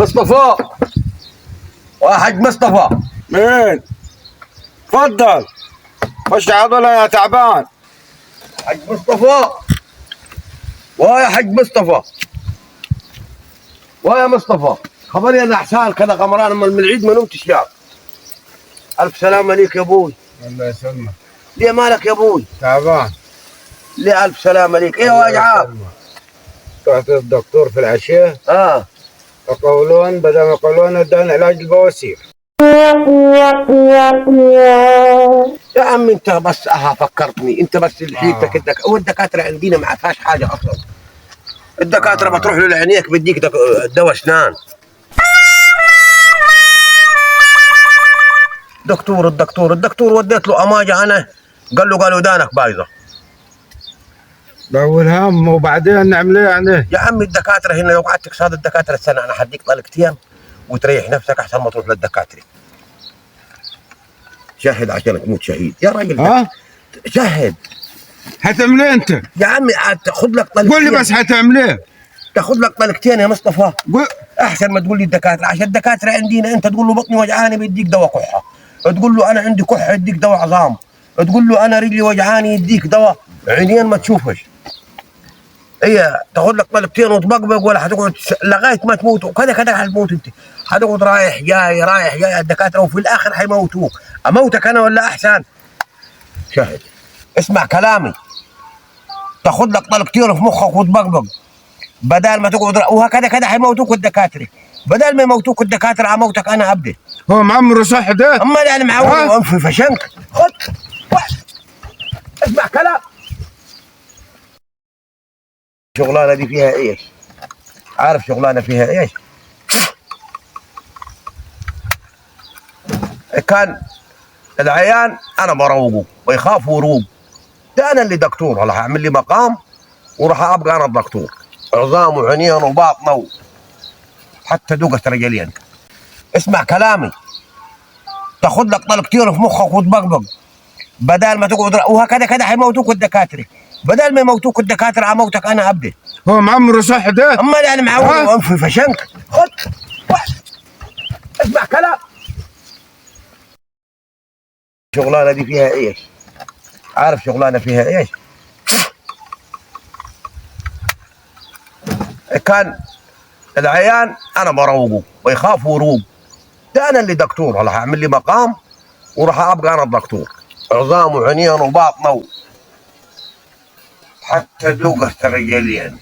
مصطفى واحد مصطفى. مين؟ تفضل خش عضلة يا تعبان. حج مصطفى ويا حج مصطفى ويا مصطفى، خبري انا حسان كذا غمران من العيد ما نمتش يا. الف سلامة عليك يا ابوي. الله يسلمك. ليه مالك يا ابوي؟ تعبان. ليه الف سلامة عليك؟ ايه وجعك؟ رحت للدكتور في العشاء يقولون بدل ما يقولون اداني علاج البواسير. يا عم انت بس فكرتني انت بس حيلتك والدكاتره عندنا ما فيهاش حاجه اصلا. الدكاتره بتروح له لعينيك بديك دواء اسنان. الدكتور وديت له اماجه انا قال له ودانك بايظه. لو الهم وبعدين نعمل ايه يعني؟ يا عم الدكاتره هنا لو قعدت تصاد الدكاتره السنه انا حديك طلقتين وتريح نفسك احسن ما تروح للدكاتره. شهد عشان تموت شهيد يا راجل. شهد. هتعمل ايه انت؟ يا عمي خذ لك طلقتين. قول لي بس هتعمل ايه؟ تاخذ لك طلقتين يا مصطفى. احسن ما تقول لي الدكاتره، عشان الدكاتره عندنا انت تقول له بطني وجعاني بيديك دواء كحه، تقول له انا عندي كحه يديك دواء عظام، تقول له انا رجلي وجعاني يديك دواء عينين ما تشوفش. هي تاخذ لك طلقتين وتبقبق ولا حتقعد لغايه ما تموت وكذا حتموت انت. حتقعد رايح جاي الدكاتره وفي الاخر حيموتوك. اموتك انا ولا احسن؟ شاهد اسمع كلامي، تاخذ لك طلقتين في مخك وتبقبق بدل ما تقعد وهكذا حيموتوك الدكاتره. بدل ما يموتوك الدكاتره اموتك انا ابدا. هو معمر صح ده؟ اما يعني معود وانفي فشنك. خذ اسمع كلام. شغلانه دي فيها ايش؟ عارف شغلانه فيها ايش؟ كان العيان انا بروقه ويخاف وروق. ده انا اللي دكتور ولا هعمل لي مقام وراح ابقى انا الدكتور. عظام وعينين وباطنه حتى دوقة رجلين. اسمع كلامي، تاخذ لك طلقتين في مخك وتبقبق بدل ما تقعد وهكذا حيموتوك الدكاتره. بدل ما يموتوك الدكاتره اموتك انا ابدا. هو معمر صح ده؟ اما يعني معود وانفي فشنك. خذ اسمع كلام. الشغلانه دي فيها ايش؟ عارف شغلانه فيها ايش؟ كان العيان انا بروقه ويخاف وروق. ده انا اللي دكتور ولا هعمل لي مقام وراح ابقى انا الدكتور. عظام وعينين وباطنه حتى دوقة رجلين.